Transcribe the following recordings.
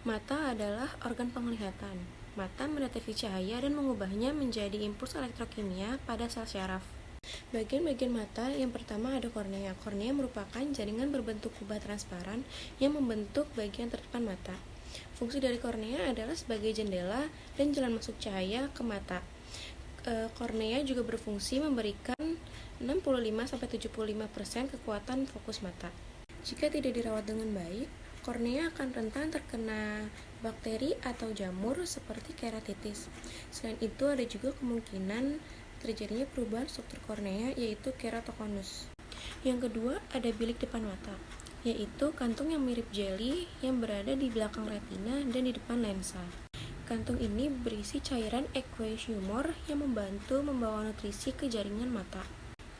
Mata adalah organ penglihatan. Mata mendeteksi cahaya dan mengubahnya menjadi impuls elektrokimia pada sel syaraf. Bagian-bagian mata yang pertama ada kornea. Kornea merupakan jaringan berbentuk kubah transparan yang membentuk bagian terdepan mata. Fungsi dari kornea adalah sebagai jendela dan jalan masuk cahaya ke mata. Kornea juga berfungsi memberikan 65-75% kekuatan fokus mata. Jika tidak dirawat dengan baik, kornea akan rentan terkena bakteri atau jamur seperti keratitis. Selain itu, ada juga kemungkinan terjadinya perubahan struktur kornea, yaitu keratokonus. Yang kedua, ada bilik depan mata, yaitu kantung yang mirip jeli yang berada di belakang retina dan di depan lensa. Kantung ini berisi cairan aqueous humor yang membantu membawa nutrisi ke jaringan mata.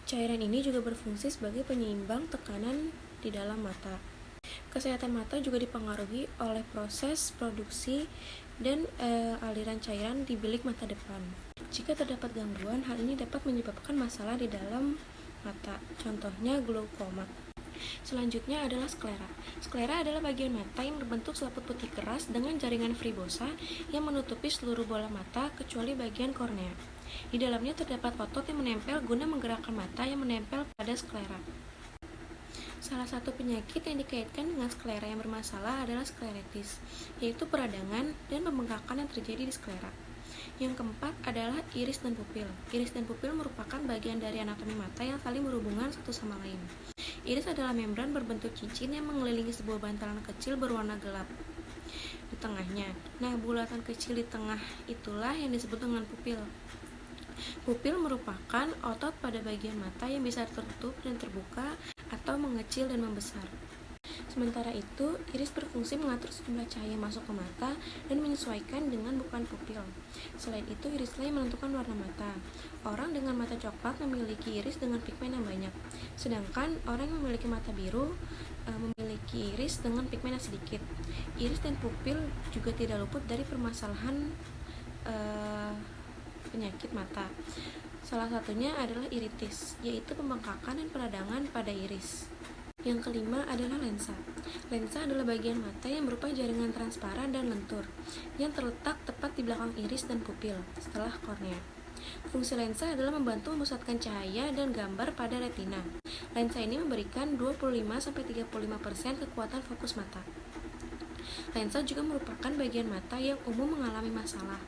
Cairan ini juga berfungsi sebagai penyeimbang tekanan di dalam mata. Kesehatan mata juga dipengaruhi oleh proses produksi dan aliran cairan di bilik mata depan. Jika terdapat gangguan, hal ini dapat menyebabkan masalah di dalam mata, contohnya glaukoma. Selanjutnya adalah sklera. Sklera adalah bagian mata yang berbentuk selaput putih keras dengan jaringan fibrosa yang menutupi seluruh bola mata kecuali bagian kornea. Di dalamnya terdapat otot yang menempel guna menggerakkan mata yang menempel pada sklera. Salah satu penyakit yang dikaitkan dengan sklera yang bermasalah adalah skleritis, yaitu peradangan dan pembengkakan yang terjadi di sklera. Yang keempat adalah iris dan pupil. Iris dan pupil merupakan bagian dari anatomi mata yang saling berhubungan satu sama lain. Iris adalah membran berbentuk cincin yang mengelilingi sebuah bantalan kecil berwarna gelap di tengahnya. Nah, bulatan kecil di tengah itulah yang disebut dengan pupil. Pupil merupakan otot pada bagian mata yang bisa tertutup dan terbuka atau mengecil dan membesar. Sementara itu, iris berfungsi mengatur sejumlah cahaya masuk ke mata dan menyesuaikan dengan bukaan pupil. Selain itu, irislah yang menentukan warna mata. Orang dengan mata coklat memiliki iris dengan pigmen yang banyak, sedangkan orang yang memiliki mata biru memiliki iris dengan pigmen yang sedikit. Iris dan pupil juga tidak luput dari permasalahan penyakit mata. Salah satunya adalah iritis, yaitu pembengkakan dan peradangan pada iris. Yang kelima adalah lensa. Lensa adalah bagian mata yang berupa jaringan transparan dan lentur, yang terletak tepat di belakang iris dan pupil, setelah kornea. Fungsi lensa adalah membantu memusatkan cahaya dan gambar pada retina. Lensa ini memberikan 25-35% kekuatan fokus mata. Lensa juga merupakan bagian mata yang umum mengalami masalah.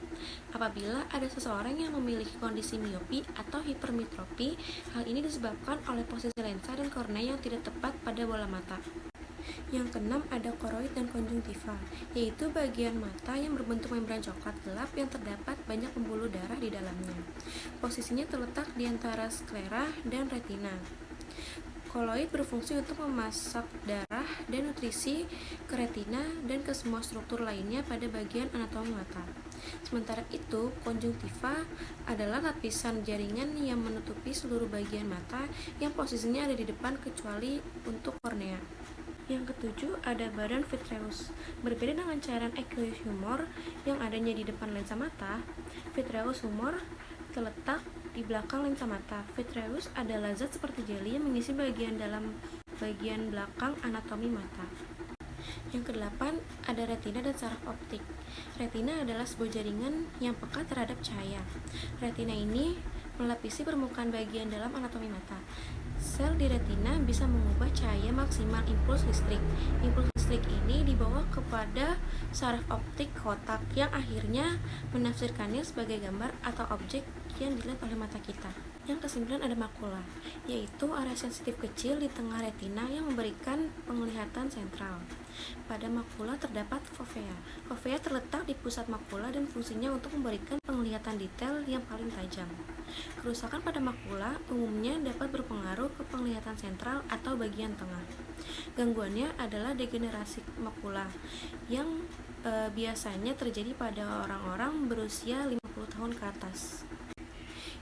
Apabila ada seseorang yang memiliki kondisi miopi atau hipermetropi, hal ini disebabkan oleh posisi lensa dan kornea yang tidak tepat pada bola mata. Yang keenam ada koroid dan konjungtiva, yaitu bagian mata yang berbentuk membran coklat gelap yang terdapat banyak pembuluh darah di dalamnya. Posisinya terletak di antara sklera dan retina. Koloid berfungsi untuk memasak darah dan nutrisi ke retina dan ke semua struktur lainnya pada bagian anatomi mata. Sementara itu, konjungtiva adalah lapisan jaringan yang menutupi seluruh bagian mata yang posisinya ada di depan kecuali untuk kornea. Yang ketujuh ada badan vitreous. Berbeda dengan cairan aqueous humor yang adanya di depan lensa mata, vitreous humor terletak di belakang lensa mata. Vitreous adalah zat seperti jeli yang mengisi bagian belakang anatomi mata. Yang kedelapan ada retina dan saraf optik. Retina adalah sebuah jaringan yang peka terhadap cahaya. Retina ini melapisi permukaan bagian dalam anatomi mata. Sel di retina bisa mengubah cahaya maksimal impuls listrik. Impuls listrik ini dibawa kepada saraf optik kotak yang akhirnya menafsirkannya sebagai gambar atau objek yang dilihat oleh mata kita. Yang kesembilan ada makula, yaitu area sensitif kecil di tengah retina yang memberikan penglihatan sentral. Pada makula terdapat fovea. Fovea terletak di pusat makula dan fungsinya untuk memberikan penglihatan detail yang paling tajam. Kerusakan pada makula umumnya dapat berpengaruh ke penglihatan sentral atau bagian tengah. Gangguannya adalah degenerasi makula yang biasanya terjadi pada orang-orang berusia 50 tahun ke atas.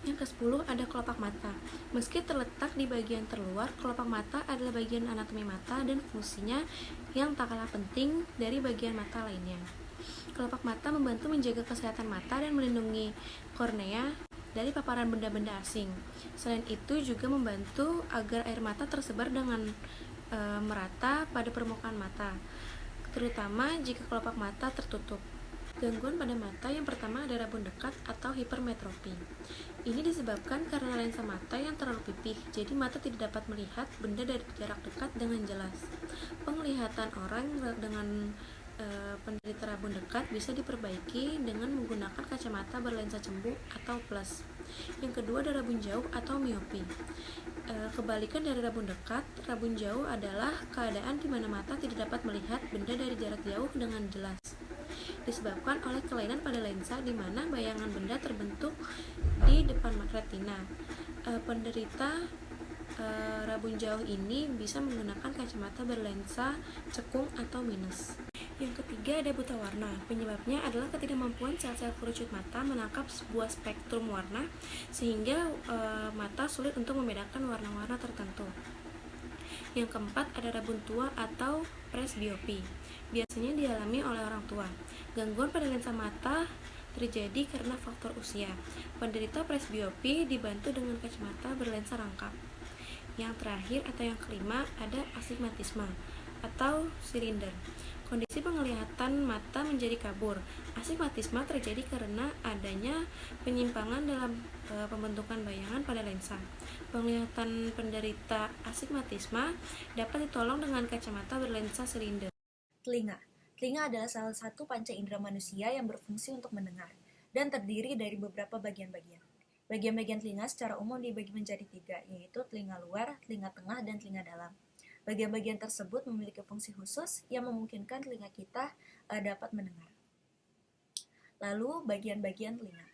Yang ke-10 ada kelopak mata. Meski terletak di bagian terluar, kelopak mata adalah bagian anatomi mata dan fungsinya yang tak kalah penting dari bagian mata lainnya. Kelopak mata membantu menjaga kesehatan mata dan melindungi kornea dari paparan benda-benda asing. Selain itu juga membantu agar air mata tersebar dengan merata pada permukaan mata. terutama jika kelopak mata tertutup. Gangguan pada mata yang pertama ada rabun dekat atau hipermetropi. Ini disebabkan karena lensa mata yang terlalu pipih, jadi mata tidak dapat melihat benda dari jarak dekat dengan jelas. Penglihatan orang dengan penderita rabun dekat bisa diperbaiki dengan menggunakan kacamata berlensa cembung atau plus. Yang kedua ada rabun jauh atau miopi. Kebalikan dari rabun dekat, rabun jauh adalah keadaan di mana mata tidak dapat melihat benda dari jarak jauh dengan jelas, disebabkan oleh kelainan pada lensa di mana bayangan benda terbentuk di depan retina. Penderita rabun jauh ini bisa menggunakan kacamata berlensa cekung atau minus. Yang ketiga ada buta warna. Penyebabnya adalah ketidakmampuan sel-sel kerucut mata menangkap sebuah spektrum warna sehingga mata sulit untuk membedakan warna-warna tertentu. Yang keempat ada rabun tua atau presbiopi. Biasanya dialami oleh orang tua. Gangguan pada lensa mata terjadi karena faktor usia. Penderita presbiopi dibantu dengan kacamata berlensa rangkap. Yang terakhir atau yang kelima ada astigmatisme atau silinder. Kondisi penglihatan mata menjadi kabur. Astigmatisme terjadi karena adanya penyimpangan dalam pembentukan bayangan pada lensa. Penglihatan penderita astigmatisme dapat ditolong dengan kacamata berlensa silinder. Telinga. Telinga adalah salah satu panca indera manusia yang berfungsi untuk mendengar dan terdiri dari beberapa bagian-bagian. Bagian-bagian telinga secara umum dibagi menjadi 3, yaitu telinga luar, telinga tengah, dan telinga dalam. Bagian-bagian tersebut memiliki fungsi khusus yang memungkinkan telinga kita dapat mendengar. Lalu, bagian-bagian telinga.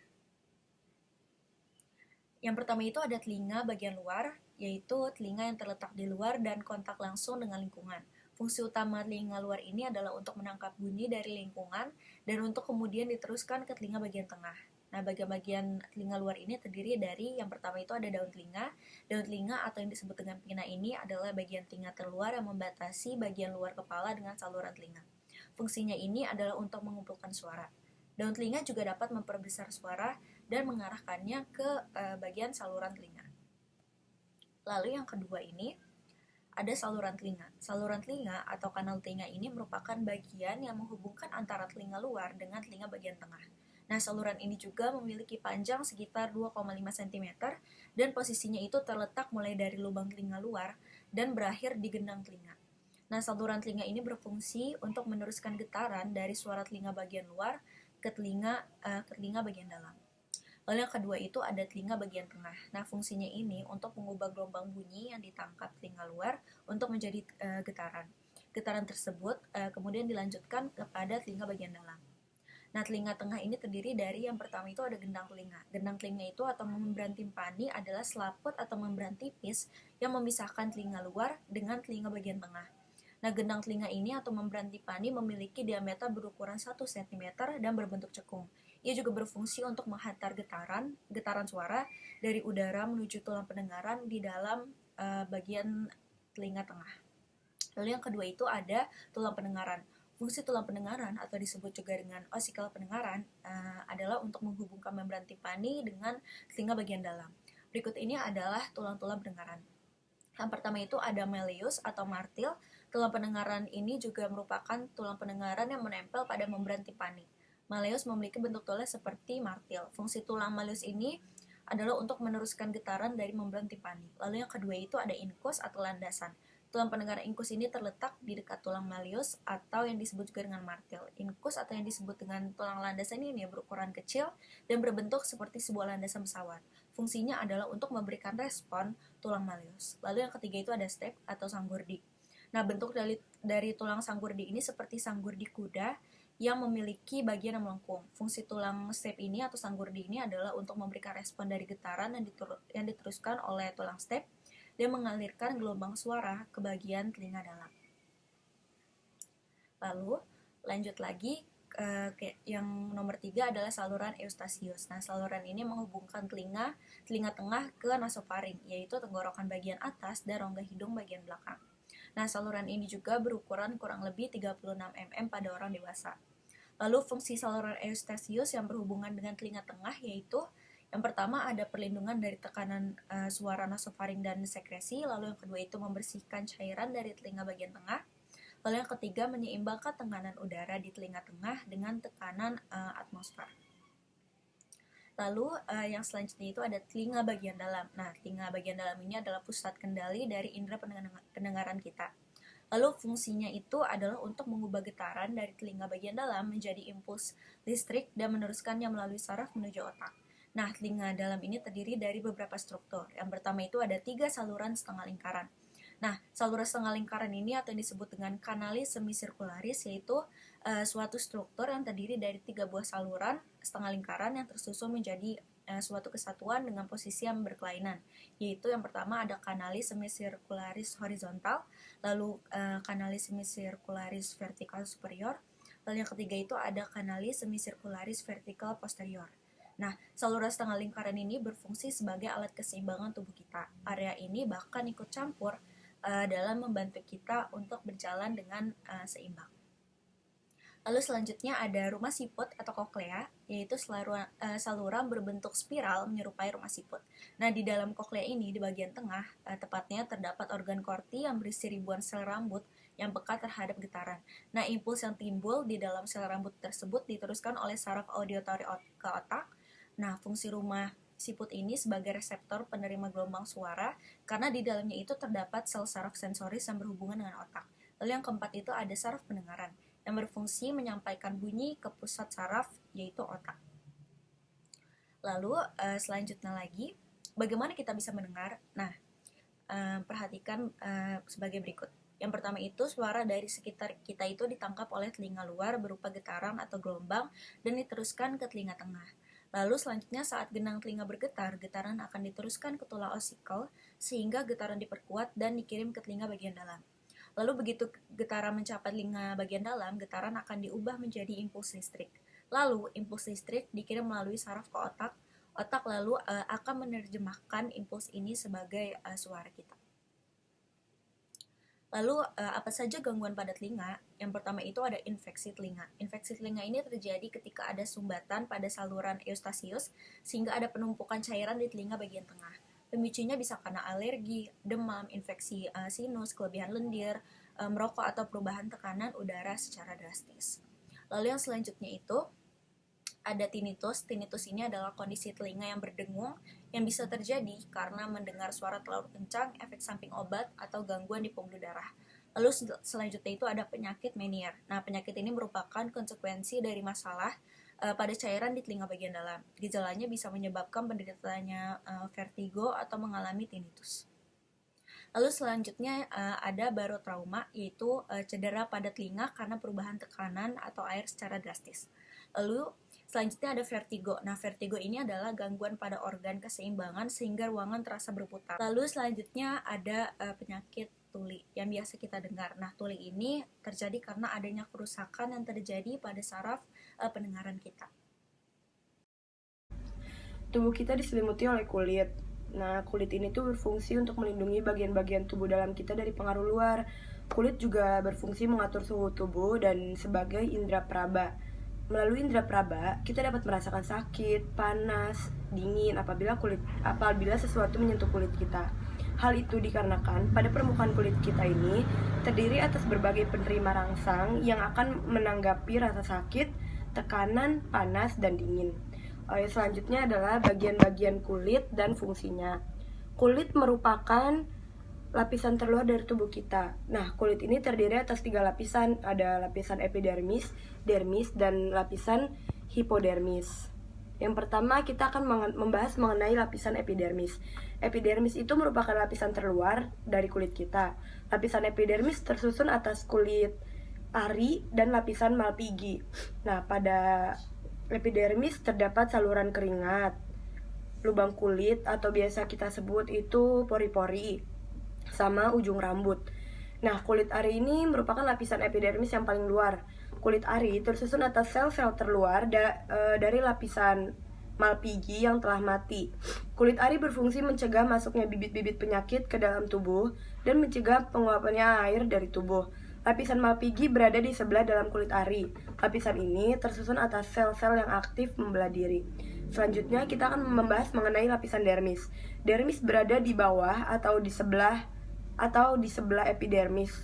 Yang pertama itu ada telinga bagian luar, yaitu telinga yang terletak di luar dan kontak langsung dengan lingkungan. Fungsi utama telinga luar ini adalah untuk menangkap bunyi dari lingkungan dan untuk kemudian diteruskan ke telinga bagian tengah. Nah, bagian-bagian telinga luar ini terdiri dari yang pertama itu ada daun telinga. Daun telinga atau yang disebut dengan pina ini adalah bagian telinga terluar yang membatasi bagian luar kepala dengan saluran telinga. Fungsinya ini adalah untuk mengumpulkan suara. Daun telinga juga dapat memperbesar suara dan mengarahkannya ke bagian saluran telinga. Lalu yang kedua ini ada saluran telinga. Saluran telinga atau kanal telinga ini merupakan bagian yang menghubungkan antara telinga luar dengan telinga bagian tengah. Nah, saluran ini juga memiliki panjang sekitar 2,5 cm dan posisinya itu terletak mulai dari lubang telinga luar dan berakhir di gendang telinga. Nah, saluran telinga ini berfungsi untuk meneruskan getaran dari suara telinga bagian luar ke telinga bagian dalam. Lalu yang kedua itu ada telinga bagian tengah. Nah, fungsinya ini untuk mengubah gelombang bunyi yang ditangkap telinga luar untuk menjadi getaran. Getaran tersebut kemudian dilanjutkan kepada telinga bagian dalam. Nah, telinga tengah ini terdiri dari yang pertama itu ada gendang telinga. Gendang telinga itu atau membran timpani adalah selaput atau membran tipis yang memisahkan telinga luar dengan telinga bagian tengah. Nah, gendang telinga ini atau membran timpani memiliki diameter berukuran 1 cm dan berbentuk cekung. Ia juga berfungsi untuk menghantar getaran suara dari udara menuju tulang pendengaran di dalam bagian telinga tengah. Lalu yang kedua itu ada tulang pendengaran. Fungsi tulang pendengaran atau disebut juga dengan osikal pendengaran adalah untuk menghubungkan membran timpani dengan telinga bagian dalam. Berikut ini adalah tulang-tulang pendengaran. Yang pertama itu ada malleus atau martil. Tulang pendengaran ini juga merupakan tulang pendengaran yang menempel pada membran timpani. Malleus memiliki bentuk tulang seperti martil. Fungsi tulang malleus ini adalah untuk meneruskan getaran dari membran timpani. Lalu yang kedua itu ada incus atau landasan. Tulang pendengaran incus ini terletak di dekat tulang malleus atau yang disebut juga dengan martil. Incus atau yang disebut dengan tulang landasan ini berukuran kecil dan berbentuk seperti sebuah landasan pesawat. Fungsinya adalah untuk memberikan respon tulang malleus. Lalu yang ketiga itu ada step atau sanggurdi. Nah, bentuk dari tulang sanggurdi ini seperti sanggurdi kuda yang memiliki bagian yang melengkung. Fungsi tulang step ini atau sanggurdi ini adalah untuk memberikan respon dari getaran yang diteruskan oleh tulang step dan mengalirkan gelombang suara ke bagian telinga dalam. Lalu, lanjut lagi, yang nomor 3 adalah saluran eustasius. Nah, saluran ini menghubungkan telinga tengah ke nasofaring, yaitu tenggorokan bagian atas dan rongga hidung bagian belakang. Nah, saluran ini juga berukuran kurang lebih 36 mm pada orang dewasa. Lalu, fungsi saluran eustasius yang berhubungan dengan telinga tengah yaitu yang pertama ada perlindungan dari tekanan suara nasofaring dan sekresi, lalu yang kedua itu membersihkan cairan dari telinga bagian tengah, Lalu yang ketiga, menyeimbangkan tekanan udara di telinga tengah dengan tekanan atmosfer. Lalu yang selanjutnya itu ada telinga bagian dalam. Nah, telinga bagian dalam ini adalah pusat kendali dari indera pendengaran kita. Lalu fungsinya itu adalah untuk mengubah getaran dari telinga bagian dalam menjadi impuls listrik dan meneruskannya melalui saraf menuju otak. Nah, telinga dalam ini terdiri dari beberapa struktur. Yang pertama itu ada 3 saluran setengah lingkaran. Nah, saluran setengah lingkaran ini atau yang disebut dengan kanalis semisirkularis, yaitu suatu struktur yang terdiri dari 3 buah saluran setengah lingkaran yang tersusun menjadi suatu kesatuan dengan posisi yang berkelainan, yaitu yang pertama ada kanalis semisirkularis horizontal, lalu kanalis semisirkularis vertikal superior, lalu yang ketiga itu ada kanalis semisirkularis vertikal posterior. Nah, saluran setengah lingkaran ini berfungsi sebagai alat keseimbangan tubuh kita. Area ini bahkan ikut campur dalam membantu kita untuk berjalan dengan seimbang. Lalu selanjutnya ada rumah siput atau koklea, yaitu saluran berbentuk spiral menyerupai rumah siput. Nah, di dalam koklea ini, di bagian tengah, tepatnya terdapat organ korti yang berisi ribuan sel rambut yang peka terhadap getaran. Nah, impuls yang timbul di dalam sel rambut tersebut diteruskan oleh saraf auditory ke otak. Nah, fungsi rumah siput ini sebagai reseptor penerima gelombang suara karena di dalamnya itu terdapat sel saraf sensoris yang berhubungan dengan otak. Lalu yang keempat itu ada saraf pendengaran yang berfungsi menyampaikan bunyi ke pusat saraf, yaitu otak. Lalu selanjutnya lagi, bagaimana kita bisa mendengar? Nah, perhatikan sebagai berikut. Yang pertama itu suara dari sekitar kita itu ditangkap oleh telinga luar berupa getaran atau gelombang dan diteruskan ke telinga tengah. Lalu selanjutnya saat genang telinga bergetar, getaran akan diteruskan ke tulang osikel sehingga getaran diperkuat dan dikirim ke telinga bagian dalam. Lalu begitu getaran mencapai telinga bagian dalam, getaran akan diubah menjadi impuls listrik. Lalu impuls listrik dikirim melalui saraf ke otak. Otak lalu akan menerjemahkan impuls ini sebagai suara kita. Lalu apa saja gangguan pada telinga? Yang pertama itu ada infeksi telinga. Infeksi telinga ini terjadi ketika ada sumbatan pada saluran eustasius sehingga ada penumpukan cairan di telinga bagian tengah. Pemicunya bisa karena alergi, demam, infeksi sinus, kelebihan lendir, merokok atau perubahan tekanan udara secara drastis. Lalu yang selanjutnya itu ada tinnitus. Tinnitus ini adalah kondisi telinga yang berdengung yang bisa terjadi karena mendengar suara terlalu kencang, efek samping obat, atau gangguan di pembuluh darah. Lalu selanjutnya itu ada penyakit Meniere. Nah, penyakit ini merupakan konsekuensi dari masalah pada cairan di telinga bagian dalam. Gejalanya bisa menyebabkan penderitanya vertigo atau mengalami tinnitus. Lalu selanjutnya ada barotrauma, yaitu cedera pada telinga karena perubahan tekanan atau air secara drastis. Lalu selanjutnya ada vertigo. Nah, vertigo ini adalah gangguan pada organ keseimbangan sehingga ruangan terasa berputar. Lalu selanjutnya ada penyakit tuli yang biasa kita dengar. Nah, tuli ini terjadi karena adanya kerusakan yang terjadi pada saraf pendengaran kita. Tubuh kita diselimuti oleh kulit. Nah, kulit ini tuh berfungsi untuk melindungi bagian-bagian tubuh dalam kita dari pengaruh luar. Kulit juga berfungsi mengatur suhu tubuh dan sebagai indera peraba. Melalui indera peraba, kita dapat merasakan sakit, panas, dingin apabila sesuatu menyentuh kulit kita. Hal itu dikarenakan pada permukaan kulit kita ini terdiri atas berbagai penerima rangsang yang akan menanggapi rasa sakit, tekanan, panas, dan dingin. Selanjutnya adalah bagian-bagian kulit dan fungsinya. Kulit merupakan lapisan terluar dari tubuh kita. Nah, kulit ini terdiri atas 3 lapisan. Ada lapisan epidermis, dermis, dan lapisan hipodermis. Yang pertama, kita akan membahas mengenai lapisan epidermis. Epidermis itu merupakan lapisan terluar dari kulit kita. Lapisan epidermis tersusun atas kulit ari dan lapisan Malpighi. Nah, pada epidermis terdapat saluran keringat, lubang kulit atau biasa kita sebut itu pori-pori, sama ujung rambut. Nah, kulit ari ini merupakan lapisan epidermis yang paling luar. Kulit ari tersusun atas sel-sel terluar dari lapisan Malpighi yang telah mati. Kulit ari berfungsi mencegah masuknya bibit-bibit penyakit ke dalam tubuh dan mencegah penguapannya air dari tubuh. Lapisan Malpighi berada di sebelah dalam kulit ari. Lapisan ini tersusun atas sel-sel yang aktif membelah diri. Selanjutnya kita akan membahas mengenai lapisan dermis. Dermis berada di bawah atau di sebelah epidermis.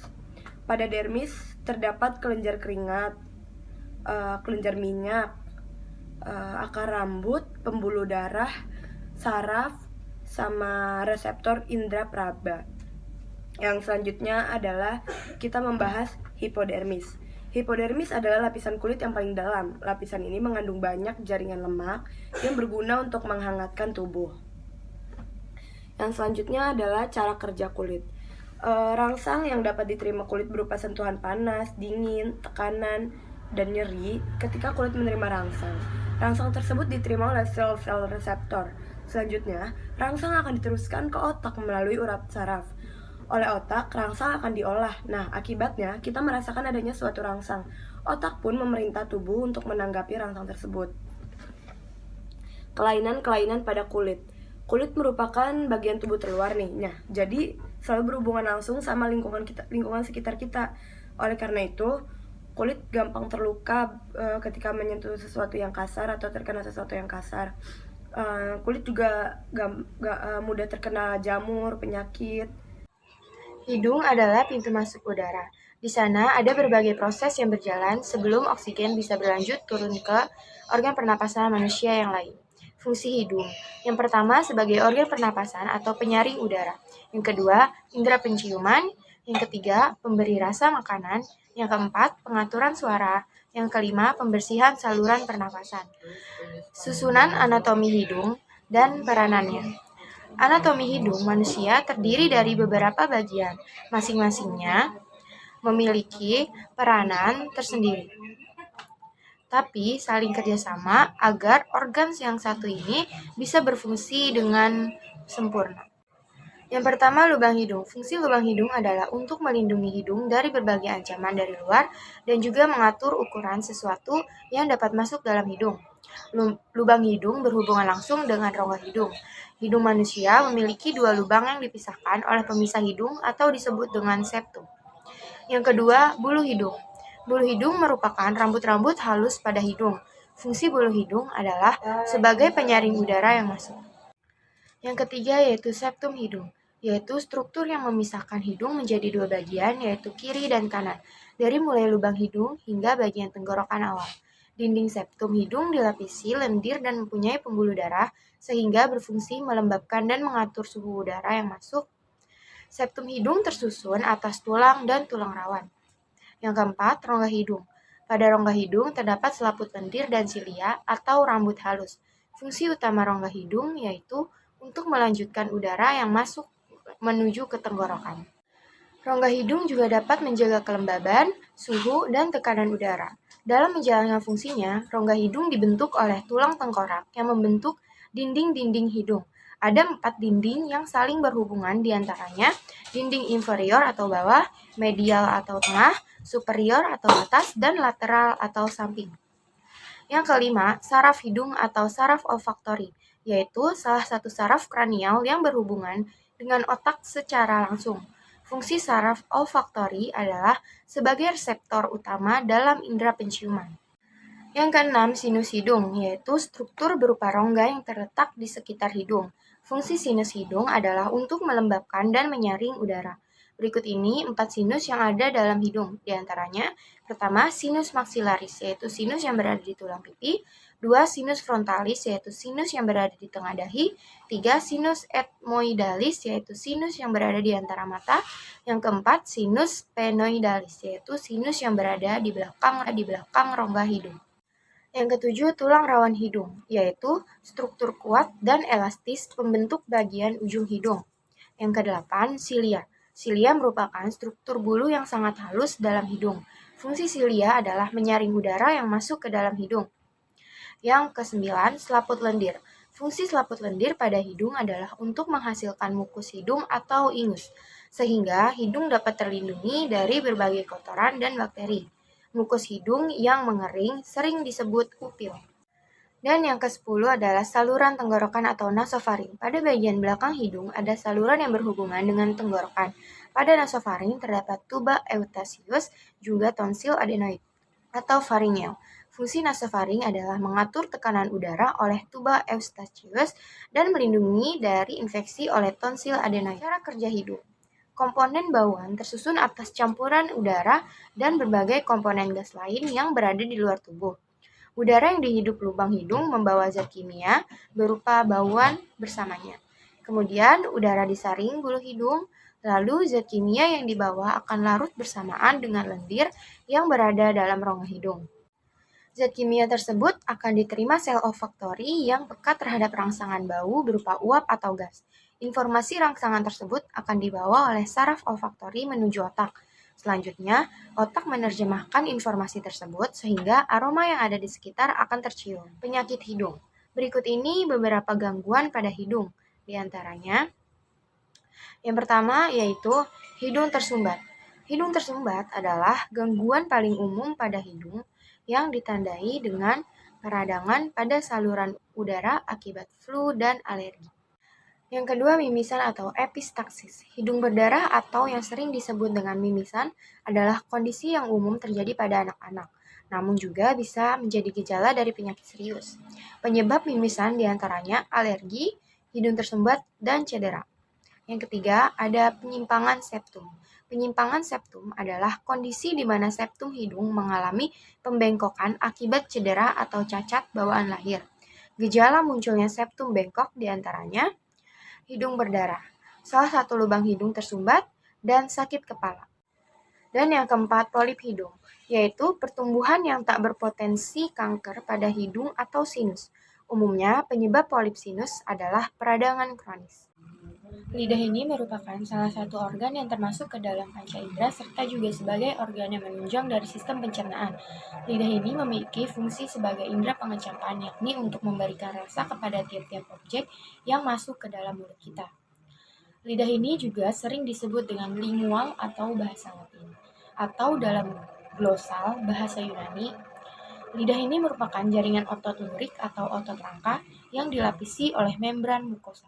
Pada dermis terdapat kelenjar keringat, kelenjar minyak, akar rambut, pembuluh darah, saraf, sama reseptor indera praba. Yang selanjutnya adalah kita membahas hipodermis. Hipodermis adalah lapisan kulit yang paling dalam. Lapisan ini mengandung banyak jaringan lemak yang berguna untuk menghangatkan tubuh. Yang selanjutnya adalah cara kerja kulit. Rangsang yang dapat diterima kulit berupa sentuhan panas, dingin, tekanan, dan nyeri ketika kulit menerima rangsang. Rangsang tersebut diterima oleh sel-sel reseptor. Selanjutnya, rangsang akan diteruskan ke otak melalui urat saraf. Oleh otak, rangsang akan diolah. Nah, akibatnya kita merasakan adanya suatu rangsang. Otak pun memerintah tubuh untuk menanggapi rangsang tersebut. Kelainan-kelainan pada kulit. Kulit merupakan bagian tubuh terluar nih. Nah, jadi selalu berhubungan langsung sama lingkungan sekitar kita. Oleh karena itu, kulit gampang terluka ketika menyentuh sesuatu yang kasar atau terkena sesuatu yang kasar. Kulit juga mudah terkena jamur, penyakit. Hidung adalah pintu masuk udara. Di sana ada berbagai proses yang berjalan sebelum oksigen bisa berlanjut turun ke organ pernapasan manusia yang lain. Fungsi hidung. Yang pertama sebagai organ pernapasan atau penyaring udara. Yang kedua, indera penciuman. Yang ketiga, pemberi rasa makanan. Yang keempat, pengaturan suara. Yang kelima, pembersihan saluran pernapasan. Susunan anatomi hidung dan peranannya. Anatomi hidung manusia terdiri dari beberapa bagian, masing-masingnya memiliki peranan tersendiri. Tapi saling kerjasama agar organ yang satu ini bisa berfungsi dengan sempurna. Yang pertama, lubang hidung. Fungsi lubang hidung adalah untuk melindungi hidung dari berbagai ancaman dari luar dan juga mengatur ukuran sesuatu yang dapat masuk dalam hidung. Lubang hidung berhubungan langsung dengan rongga hidung. Hidung manusia memiliki dua lubang yang dipisahkan oleh pemisah hidung atau disebut dengan septum. Yang kedua, bulu hidung. Bulu hidung merupakan rambut-rambut halus pada hidung. Fungsi bulu hidung adalah sebagai penyaring udara yang masuk. Yang ketiga yaitu septum hidung, yaitu struktur yang memisahkan hidung menjadi dua bagian, yaitu kiri dan kanan, dari mulai lubang hidung hingga bagian tenggorokan awal. Dinding septum hidung dilapisi lendir dan mempunyai pembuluh darah, sehingga berfungsi melembabkan dan mengatur suhu udara yang masuk. Septum hidung tersusun atas tulang dan tulang rawan. Yang keempat, rongga hidung. Pada rongga hidung terdapat selaput lendir dan silia atau rambut halus. Fungsi utama rongga hidung yaitu untuk melanjutkan udara yang masuk menuju ke tenggorokan. Rongga hidung juga dapat menjaga kelembaban, suhu, dan tekanan udara. Dalam menjalankan fungsinya, rongga hidung dibentuk oleh tulang tengkorak yang membentuk dinding-dinding hidung. Ada 4 dinding yang saling berhubungan, diantaranya dinding inferior atau bawah, medial atau tengah, superior atau atas, dan lateral atau samping. Yang kelima, saraf hidung atau saraf olfaktori, yaitu salah satu saraf kranial yang berhubungan dengan otak secara langsung. Fungsi saraf olfaktori adalah sebagai reseptor utama dalam indera penciuman. Yang keenam, sinus hidung, yaitu struktur berupa rongga yang terletak di sekitar hidung. Fungsi sinus hidung adalah untuk melembabkan dan menyaring udara. Berikut ini 4 sinus yang ada dalam hidung, diantaranya pertama sinus maxillaris, yaitu sinus yang berada di tulang pipi, 2 sinus frontalis, yaitu sinus yang berada di tengah dahi, 3 sinus ethmoidalis, yaitu sinus yang berada di antara mata, yang keempat sinus sphenoidalis, yaitu sinus yang berada di belakang rongga hidung. Yang ketujuh, tulang rawan hidung, yaitu struktur kuat dan elastis pembentuk bagian ujung hidung. Yang kedelapan, silia. Silia merupakan struktur bulu yang sangat halus dalam hidung. Fungsi silia adalah menyaring udara yang masuk ke dalam hidung. Yang kesembilan, selaput lendir. Fungsi selaput lendir pada hidung adalah untuk menghasilkan mukus hidung atau ingus, sehingga hidung dapat terlindungi dari berbagai kotoran dan bakteri. Mukus hidung yang mengering sering disebut upil. Dan yang ke-10 adalah saluran tenggorokan atau nasofaring. Pada bagian belakang hidung ada saluran yang berhubungan dengan tenggorokan. Pada nasofaring terdapat tuba eustachius, juga tonsil adenoid atau faringeal. Fungsi nasofaring adalah mengatur tekanan udara oleh tuba eustachius dan melindungi dari infeksi oleh tonsil adenoid. Cara kerja hidung. Komponen bauan tersusun atas campuran udara dan berbagai komponen gas lain yang berada di luar tubuh. Udara yang dihirup lubang hidung membawa zat kimia berupa bauan bersamanya. Kemudian udara disaring bulu hidung, lalu zat kimia yang dibawa akan larut bersamaan dengan lendir yang berada dalam rongga hidung. Zat kimia tersebut akan diterima sel olfaktori yang peka terhadap rangsangan bau berupa uap atau gas. Informasi rangsangan tersebut akan dibawa oleh saraf olfaktori menuju otak. Selanjutnya, otak menerjemahkan informasi tersebut sehingga aroma yang ada di sekitar akan tercium. Penyakit hidung. Berikut ini beberapa gangguan pada hidung. Di antaranya, yang pertama yaitu hidung tersumbat. Hidung tersumbat adalah gangguan paling umum pada hidung yang ditandai dengan peradangan pada saluran udara akibat flu dan alergi. Yang kedua, mimisan atau epistaksis. Hidung berdarah atau yang sering disebut dengan mimisan adalah kondisi yang umum terjadi pada anak-anak, namun juga bisa menjadi gejala dari penyakit serius. Penyebab mimisan diantaranya alergi, hidung tersumbat, dan cedera. Yang ketiga, ada penyimpangan septum. Penyimpangan septum adalah kondisi di mana septum hidung mengalami pembengkokan akibat cedera atau cacat bawaan lahir. Gejala munculnya septum bengkok diantaranya hidung berdarah, salah satu lubang hidung tersumbat, dan sakit kepala. Dan yang keempat, polip hidung, yaitu pertumbuhan yang tak berpotensi kanker pada hidung atau sinus. Umumnya, penyebab polip sinus adalah peradangan kronis. Lidah ini merupakan salah satu organ yang termasuk ke dalam panca indera serta juga sebagai organ yang menunjang dari sistem pencernaan. Lidah ini memiliki fungsi sebagai indera pengecapan, yakni untuk memberikan rasa kepada tiap-tiap objek yang masuk ke dalam mulut kita. Lidah ini juga sering disebut dengan lingual atau bahasa Latin, atau dalam glosal bahasa Yunani. Lidah ini merupakan jaringan otot lurik atau otot rangka yang dilapisi oleh membran mukosa.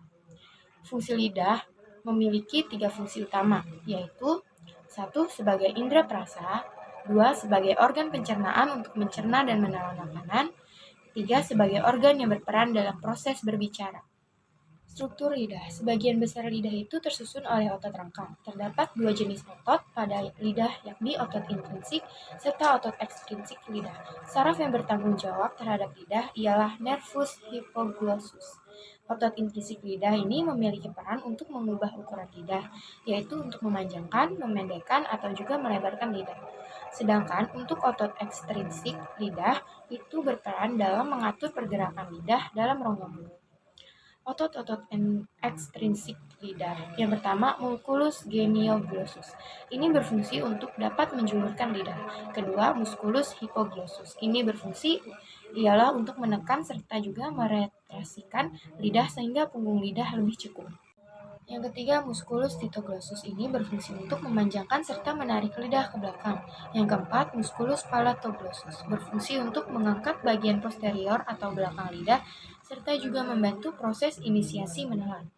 Fungsi lidah memiliki 3 fungsi utama, yaitu 1. Sebagai indera perasa, 2. Sebagai organ pencernaan untuk mencerna dan menelan makanan, 3. Sebagai organ yang berperan dalam proses berbicara. Struktur lidah. Sebagian besar lidah itu tersusun oleh otot rangka. Terdapat 2 jenis otot pada lidah, yakni otot intrinsik serta otot ekstrinsik lidah. Saraf yang bertanggung jawab terhadap lidah ialah nervus hypoglossus. Otot intrinsik lidah ini memiliki peran untuk mengubah ukuran lidah, yaitu untuk memanjangkan, memendekkan, atau juga melebarkan lidah. Sedangkan untuk otot ekstrinsik lidah itu berperan dalam mengatur pergerakan lidah dalam rongga mulut. Otot-otot ekstrinsik lidah. Yang pertama, musculus genioglossus. Ini berfungsi untuk dapat menjulurkan lidah. Kedua, musculus hypoglossus. Ini berfungsi ialah untuk menekan serta juga meretraksikan lidah sehingga punggung lidah lebih cukup. Yang ketiga, musculus titoglossus ini berfungsi untuk memanjangkan serta menarik lidah ke belakang. Yang keempat, musculus palatoglossus berfungsi untuk mengangkat bagian posterior atau belakang lidah serta juga membantu proses inisiasi menelan.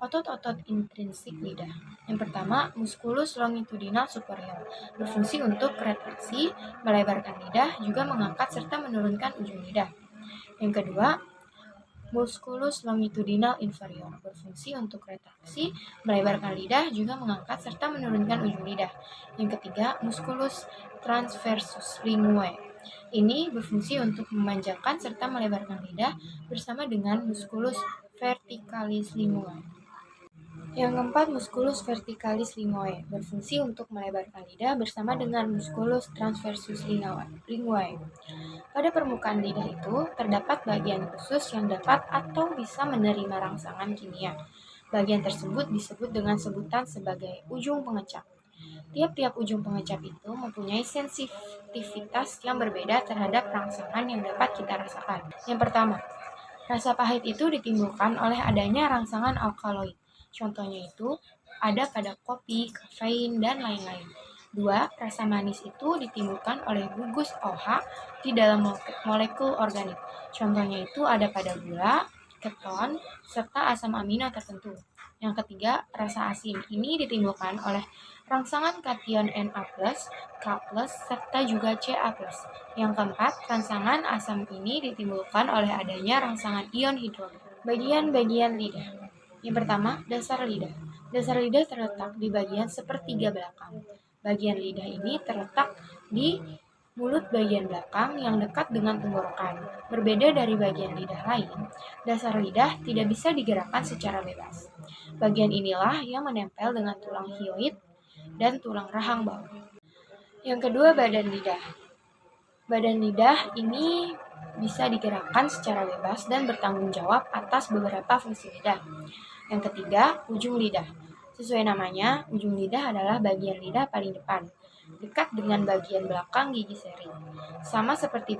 Otot-otot intrinsik lidah. Yang pertama, musculus longitudinal superior berfungsi untuk retraksi, melebarkan lidah, juga mengangkat serta menurunkan ujung lidah. Yang kedua, musculus longitudinal inferior berfungsi untuk retraksi, melebarkan lidah, juga mengangkat serta menurunkan ujung lidah. Yang ketiga, musculus transversus linguae. Ini berfungsi untuk memanjangkan serta melebarkan lidah bersama dengan musculus verticalis linguae. Yang keempat, musculus verticalis linguae berfungsi untuk melebarkan lidah bersama dengan musculus transversus linguae. Pada permukaan lidah itu terdapat bagian khusus yang dapat atau bisa menerima rangsangan kimia. Bagian tersebut disebut dengan sebutan sebagai ujung pengecap. Tiap-tiap ujung pengecap itu mempunyai sensitivitas yang berbeda terhadap rangsangan yang dapat kita rasakan. Yang pertama, rasa pahit itu ditimbulkan oleh adanya rangsangan alkaloid. Contohnya itu ada pada kopi, kafein, dan lain-lain. 2. Rasa manis itu ditimbulkan oleh gugus OH di dalam molekul organik. Contohnya itu ada pada gula, keton, serta asam amino tertentu. Yang ketiga, rasa asin ini ditimbulkan oleh rangsangan kation Na+, K+, serta juga Ca+. Yang keempat, rangsangan asam ini ditimbulkan oleh adanya rangsangan ion hidrogen. Bagian-bagian lidah. Yang pertama, dasar lidah. Dasar lidah terletak di bagian sepertiga belakang. Bagian lidah ini terletak di mulut bagian belakang yang dekat dengan tenggorokan. Berbeda dari bagian lidah lain, dasar lidah tidak bisa digerakkan secara bebas. Bagian inilah yang menempel dengan tulang hyoid dan tulang rahang bawah. Yang kedua, badan lidah. Badan lidah ini bisa digerakkan secara bebas dan bertanggung jawab atas beberapa fungsi lidah. Yang ketiga, ujung lidah. Sesuai namanya, ujung lidah adalah bagian lidah paling depan, dekat dengan bagian belakang gigi seri. Sama seperti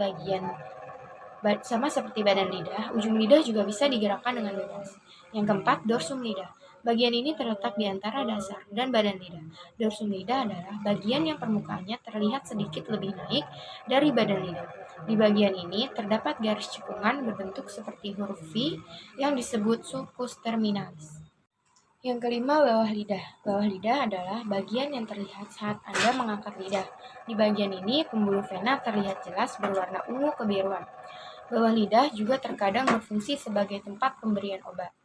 badan lidah, ujung lidah juga bisa digerakkan dengan bebas. Yang keempat, dorsum lidah. Bagian ini terletak di antara dasar dan badan lidah. Dorsum lidah adalah bagian yang permukaannya terlihat sedikit lebih naik dari badan lidah. Di bagian ini terdapat garis cekungan berbentuk seperti huruf V yang disebut sulcus terminalis. Yang kelima, bawah lidah. Bawah lidah adalah bagian yang terlihat saat Anda mengangkat lidah. Di bagian ini, pembuluh vena terlihat jelas berwarna ungu kebiruan. Bawah lidah juga terkadang berfungsi sebagai tempat pemberian obat.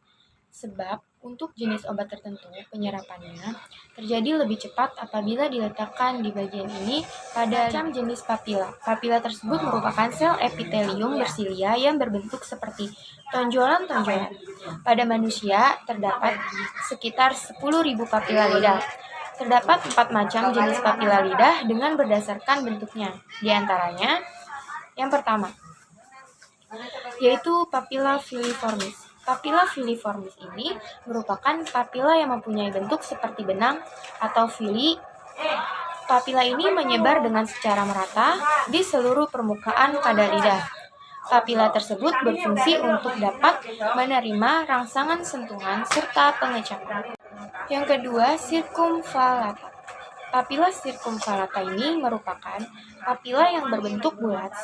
Sebab, untuk jenis obat tertentu, penyerapannya terjadi lebih cepat apabila diletakkan di bagian ini pada macam jenis papila. Papila tersebut merupakan sel epitelium bersilia yang berbentuk seperti tonjolan-tonjolan. Pada manusia, terdapat sekitar 10.000 papila lidah. Terdapat 4 macam jenis papila lidah dengan berdasarkan bentuknya. Di antaranya, yang pertama, yaitu papila filiformis. Papila filiformis ini merupakan papila yang mempunyai bentuk seperti benang atau fili. Papila ini menyebar dengan secara merata di seluruh permukaan pada lidah. Papila tersebut berfungsi untuk dapat menerima rangsangan sentuhan serta pengecapan. Yang kedua, sirkumvalata. Papila sirkumvalata ini merupakan papila yang berbentuk bulat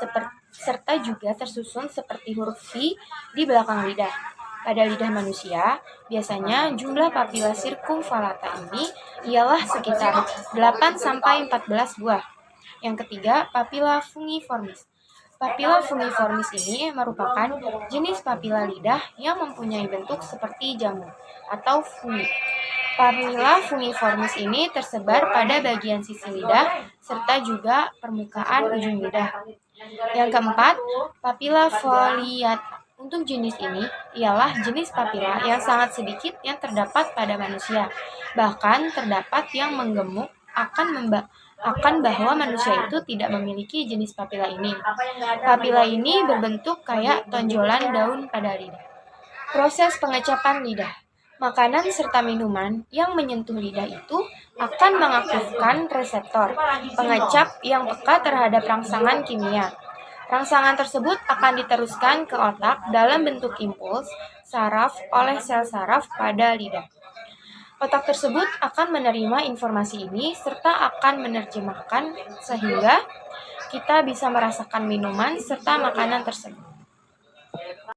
serta juga tersusun seperti huruf V di belakang lidah. Pada lidah manusia, biasanya jumlah papila sirkumvalata ini ialah sekitar 8-14 buah. Yang ketiga, papila fungiformis. Papila fungiformis ini merupakan jenis papila lidah yang mempunyai bentuk seperti jamur atau fungi. Papila fungiformis ini tersebar pada bagian sisi lidah serta juga permukaan ujung lidah. Yang keempat, papila foliata. Untuk jenis ini ialah jenis papila yang sangat sedikit yang terdapat pada manusia. Bahkan terdapat yang menggemuk akan bahwa manusia itu tidak memiliki jenis papila ini. Papila ini berbentuk kayak tonjolan daun pada lidah. Proses pengecapan lidah. Makanan serta minuman yang menyentuh lidah itu akan mengaktifkan reseptor pengecap yang peka terhadap rangsangan kimia. Rangsangan tersebut akan diteruskan ke otak dalam bentuk impuls saraf oleh sel saraf pada lidah. Otak tersebut akan menerima informasi ini serta akan menerjemahkan sehingga kita bisa merasakan minuman serta makanan tersebut.